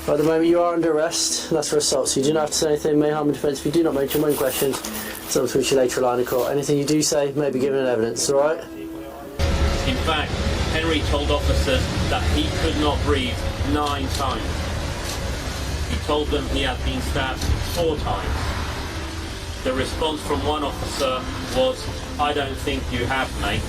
At the moment you are under arrest, that's for assault, so you do not have to say anything, may harm in defence if you do not mention when questioned. It's up to which you later rely in court. Anything you do say may be given in evidence, alright? In fact, Henry told officers that he could not breathe 9 times. He told them he had been stabbed 4 times. The response from one officer was, "I don't think you have, mate."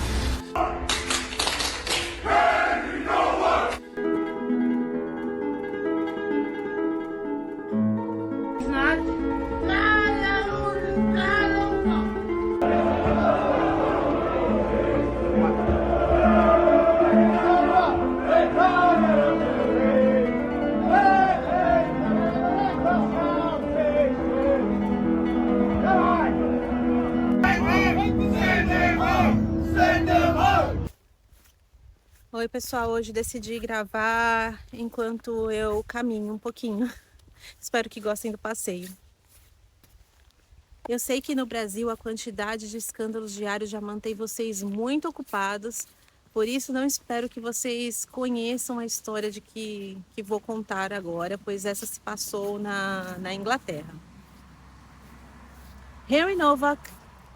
Oi pessoal, hoje decidi gravar enquanto eu caminho um pouquinho. Espero que gostem do passeio. Eu sei que no Brasil a quantidade de escândalos diários já mantém vocês muito ocupados, por isso não espero que vocês conheçam a história de que vou contar agora, pois essa se passou na Inglaterra. Henry Novak,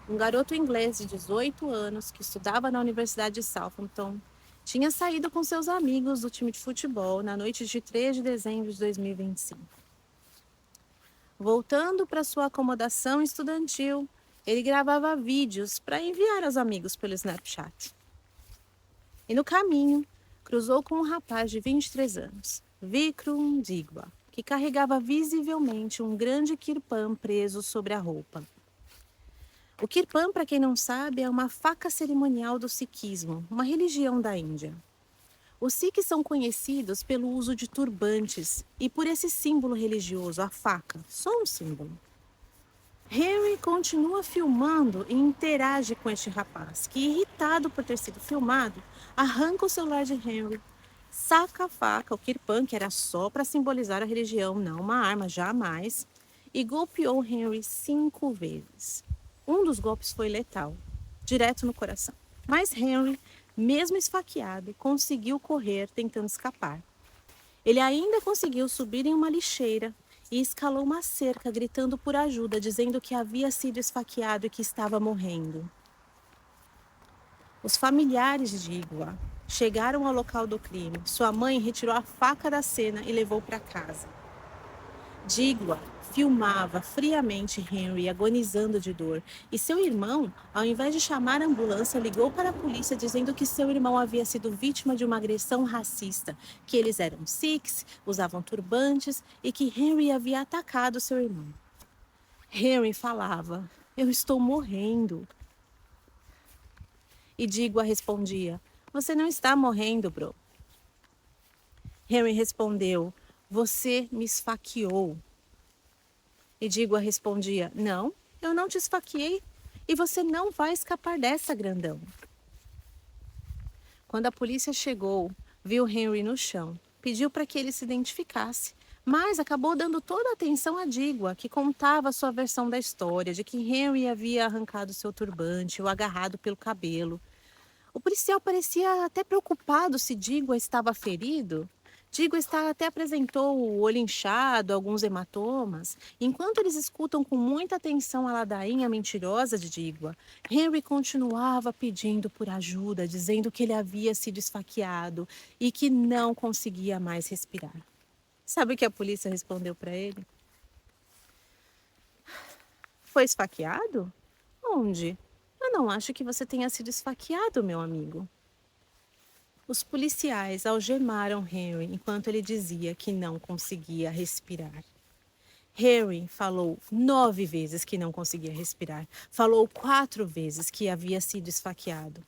um garoto inglês de 18 anos que estudava na Universidade de Southampton, tinha saído com seus amigos do time de futebol na noite de 3 de dezembro de 2025. Voltando para sua acomodação estudantil, ele gravava vídeos para enviar aos amigos pelo Snapchat. E no caminho, cruzou com um rapaz de 23 anos, Vikram Digwa, que carregava visivelmente um grande kirpan preso sobre a roupa. O kirpan, para quem não sabe, é uma faca cerimonial do sikhismo, uma religião da Índia. Os sikhs são conhecidos pelo uso de turbantes e por esse símbolo religioso, a faca, só um símbolo. Henry continua filmando e interage com este rapaz, que, irritado por ter sido filmado, arranca o celular de Henry, saca a faca, o kirpan, que era só para simbolizar a religião, não uma arma, jamais, e golpeou Henry 5 vezes. Um dos golpes foi letal, direto no coração. Mas Henry, mesmo esfaqueado, conseguiu correr tentando escapar. Ele ainda conseguiu subir em uma lixeira e escalou uma cerca gritando por ajuda, dizendo que havia sido esfaqueado e que estava morrendo. Os familiares de Digwa chegaram ao local do crime. Sua mãe retirou a faca da cena e levou para casa. Digwa filmava friamente Henry agonizando de dor e seu irmão, ao invés de chamar a ambulância, ligou para a polícia dizendo que seu irmão havia sido vítima de uma agressão racista, que eles eram sikhs, usavam turbantes e que Henry havia atacado seu irmão. Henry falava: "Eu estou morrendo." E Digwa respondia: "Você não está morrendo, bro." Henry respondeu: "Você me esfaqueou." E Digwa respondia: "Não, eu não te esfaqueei e você não vai escapar dessa, grandão." Quando a polícia chegou, viu Henry no chão, pediu para que ele se identificasse, mas acabou dando toda a atenção a Digwa, que contava a sua versão da história, de que Henry havia arrancado seu turbante ou agarrado pelo cabelo. O policial parecia até preocupado se Digwa estava ferido. Digwa até apresentou o olho inchado, alguns hematomas. Enquanto eles escutam com muita atenção a ladainha mentirosa de Digwa, Henry continuava pedindo por ajuda, dizendo que ele havia sido esfaqueado e que não conseguia mais respirar. Sabe o que a polícia respondeu para ele? "Foi esfaqueado? Onde? Eu não acho que você tenha sido esfaqueado, meu amigo." Os policiais algemaram Henry enquanto ele dizia que não conseguia respirar. Henry falou 9 vezes que não conseguia respirar. Falou 4 vezes que havia sido esfaqueado.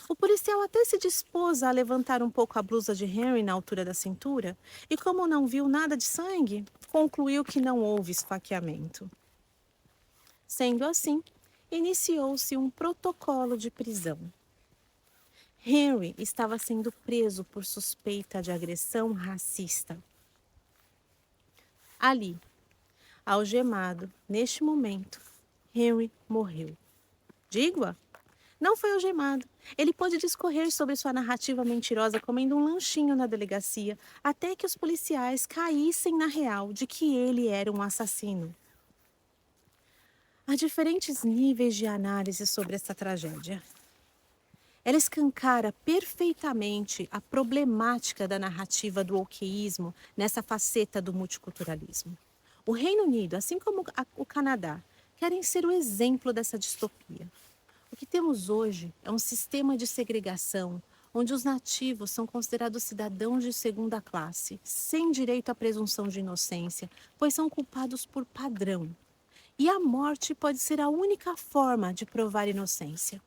O policial até se dispôs a levantar um pouco a blusa de Henry na altura da cintura e, como não viu nada de sangue, concluiu que não houve esfaqueamento. Sendo assim, iniciou-se um protocolo de prisão. Henry estava sendo preso por suspeita de agressão racista. Ali, algemado, neste momento, Henry morreu. Digwa Não foi algemado. Ele pôde discorrer sobre sua narrativa mentirosa comendo um lanchinho na delegacia, até que os policiais caíssem na real de que ele era um assassino. Há diferentes níveis de análise sobre essa tragédia. Ela escancara perfeitamente a problemática da narrativa do wokeísmo nessa faceta do multiculturalismo. O Reino Unido, assim como o Canadá, querem ser o exemplo dessa distopia. O que temos hoje é um sistema de segregação onde os nativos são considerados cidadãos de segunda classe, sem direito à presunção de inocência, pois são culpados por padrão. E a morte pode ser a única forma de provar inocência.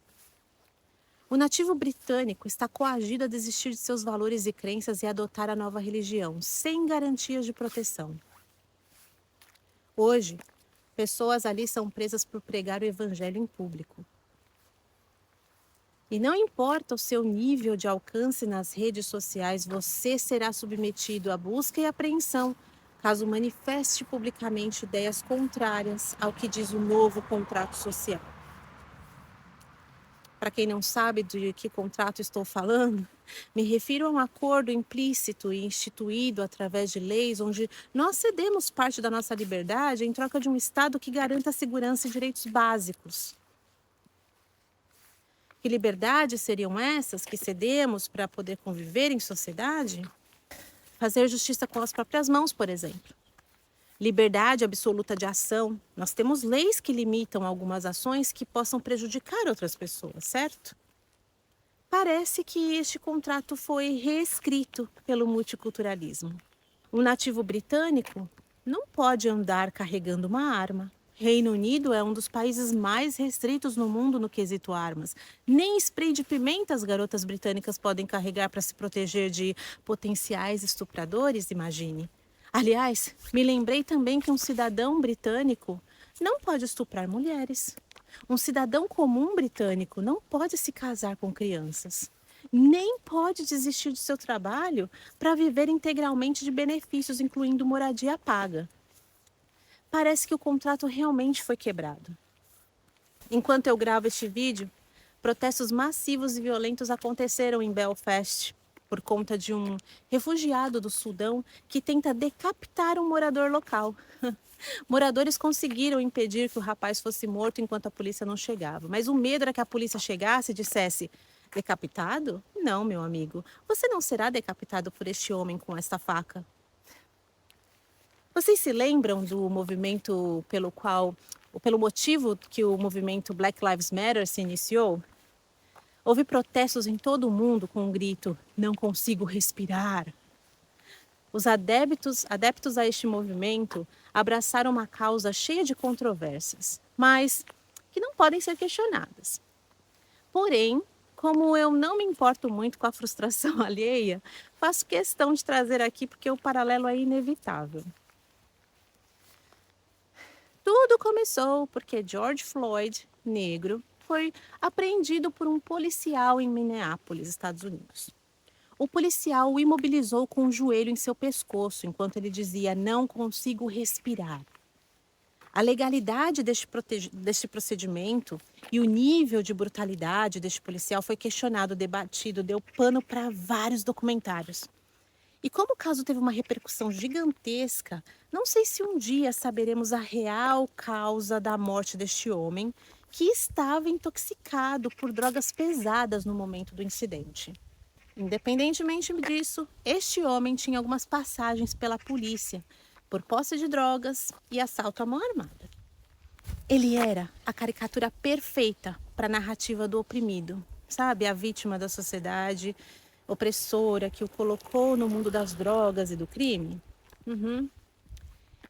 O nativo britânico está coagido a desistir de seus valores e crenças e adotar a nova religião, sem garantias de proteção. Hoje, pessoas ali são presas por pregar o evangelho em público. E não importa o seu nível de alcance nas redes sociais, você será submetido à busca e apreensão, caso manifeste publicamente ideias contrárias ao que diz o novo contrato social. Para quem não sabe de que contrato estou falando, me refiro a um acordo implícito e instituído através de leis onde nós cedemos parte da nossa liberdade em troca de um Estado que garanta a segurança e direitos básicos. Que liberdades seriam essas que cedemos para poder conviver em sociedade? Fazer justiça com as próprias mãos, por exemplo. Liberdade absoluta de ação. Nós temos leis que limitam algumas ações que possam prejudicar outras pessoas, certo? Parece que este contrato foi reescrito pelo multiculturalismo. O nativo britânico não pode andar carregando uma arma. Reino Unido é um dos países mais restritos no mundo no quesito armas. Nem spray de pimenta as garotas britânicas podem carregar para se proteger de potenciais estupradores, imagine. Aliás, me lembrei também que um cidadão britânico não pode estuprar mulheres. Um cidadão comum britânico não pode se casar com crianças. Nem pode desistir de seu trabalho para viver integralmente de benefícios, incluindo moradia paga. Parece que o contrato realmente foi quebrado. Enquanto eu gravo este vídeo, protestos massivos e violentos aconteceram em Belfast por conta de um refugiado do Sudão que tenta decapitar um morador local. Moradores conseguiram impedir que o rapaz fosse morto enquanto a polícia não chegava, mas o medo era que a polícia chegasse e dissesse: decapitado? Não, meu amigo, você não será decapitado por este homem com esta faca. Vocês se lembram do movimento pelo motivo que o movimento Black Lives Matter se iniciou? Houve protestos em todo o mundo com o grito: não consigo respirar. Os adeptos a este movimento abraçaram uma causa cheia de controvérsias, mas que não podem ser questionadas. Porém, como eu não me importo muito com a frustração alheia, faço questão de trazer aqui porque o paralelo é inevitável. Tudo começou porque George Floyd, negro, foi apreendido por um policial em Minneapolis, Estados Unidos. O policial o imobilizou com o joelho em seu pescoço, enquanto ele dizia: não consigo respirar. A legalidade deste procedimento e o nível de brutalidade deste policial foi questionado, debatido, deu pano para vários documentários. E como o caso teve uma repercussão gigantesca, não sei se um dia saberemos a real causa da morte deste homem, que estava intoxicado por drogas pesadas no momento do incidente. Independentemente disso, este homem tinha algumas passagens pela polícia por posse de drogas e assalto à mão armada. Ele era a caricatura perfeita para a narrativa do oprimido, sabe? A vítima da sociedade opressora que o colocou no mundo das drogas e do crime.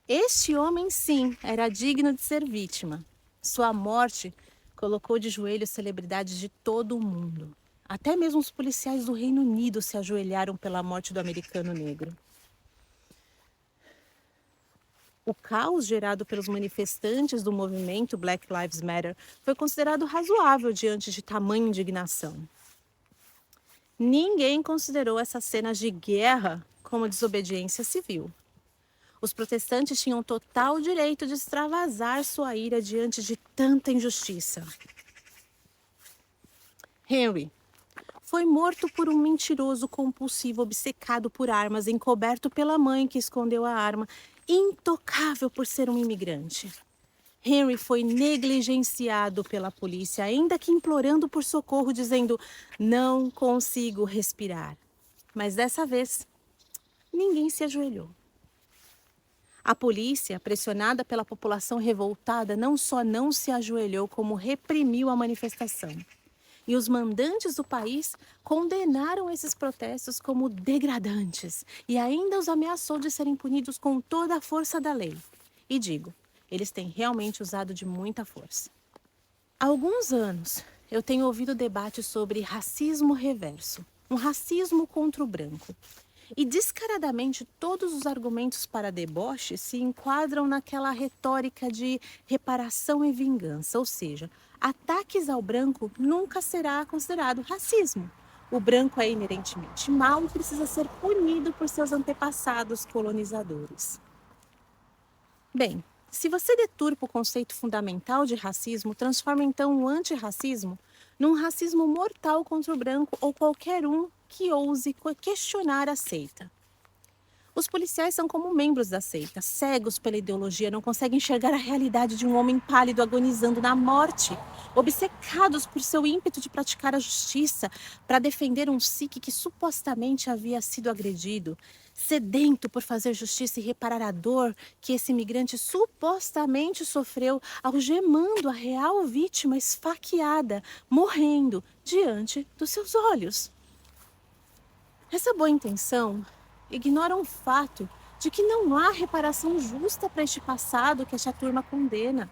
Este homem, sim, era digno de ser vítima. Sua morte colocou de joelhos celebridades de todo o mundo. Até mesmo os policiais do Reino Unido se ajoelharam pela morte do americano negro. O caos gerado pelos manifestantes do movimento Black Lives Matter foi considerado razoável diante de tamanha indignação. Ninguém considerou essas cenas de guerra como desobediência civil. Os protestantes tinham total direito de extravasar sua ira diante de tanta injustiça. Henry foi morto por um mentiroso compulsivo obcecado por armas, encoberto pela mãe que escondeu a arma, intocável por ser um imigrante. Henry foi negligenciado pela polícia, ainda que implorando por socorro, dizendo: "Não consigo respirar." Mas dessa vez, ninguém se ajoelhou. A polícia, pressionada pela população revoltada, não só não se ajoelhou, como reprimiu a manifestação. E os mandantes do país condenaram esses protestos como degradantes e ainda os ameaçou de serem punidos com toda a força da lei. E digo, eles têm realmente usado de muita força. Há alguns anos, eu tenho ouvido debates sobre racismo reverso, um racismo contra o branco. E descaradamente todos os argumentos para deboche se enquadram naquela retórica de reparação e vingança, ou seja, ataques ao branco nunca será considerado racismo. O branco é inerentemente mau e precisa ser punido por seus antepassados colonizadores. Bem, se você deturpa o conceito fundamental de racismo, transforma então o antirracismo num racismo mortal contra o branco ou qualquer um que ouse questionar a seita. Os policiais são como membros da seita, cegos pela ideologia, não conseguem enxergar a realidade de um homem pálido agonizando na morte, obcecados por seu ímpeto de praticar a justiça para defender um sikh que supostamente havia sido agredido, sedento por fazer justiça e reparar a dor que esse imigrante supostamente sofreu, algemando a real vítima esfaqueada, morrendo diante dos seus olhos. Essa boa intenção ignora o fato de que não há reparação justa para este passado que esta turma condena.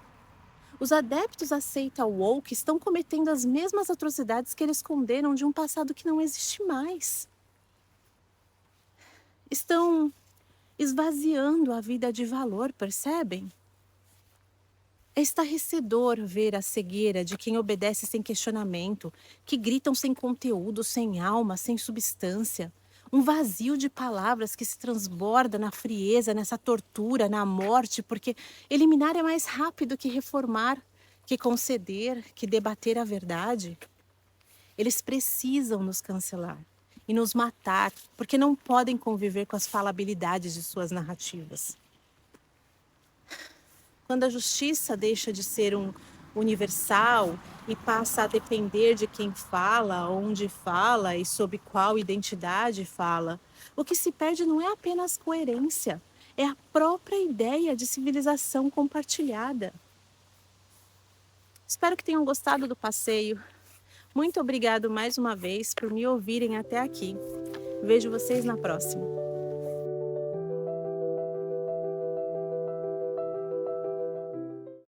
Os adeptos à seita woke estão cometendo as mesmas atrocidades que eles condenam de um passado que não existe mais. Estão esvaziando a vida de valor, percebem? É estarrecedor ver a cegueira de quem obedece sem questionamento, que gritam sem conteúdo, sem alma, sem substância. Um vazio de palavras que se transborda na frieza, nessa tortura, na morte, porque eliminar é mais rápido que reformar, que conceder, que debater a verdade. Eles precisam nos cancelar e nos matar, porque não podem conviver com as falabilidades de suas narrativas. Quando a justiça deixa de ser universal e passa a depender de quem fala, onde fala e sob qual identidade fala, o que se perde não é apenas coerência, é a própria ideia de civilização compartilhada. Espero que tenham gostado do passeio. Muito obrigado mais uma vez por me ouvirem até aqui. Vejo vocês na próxima.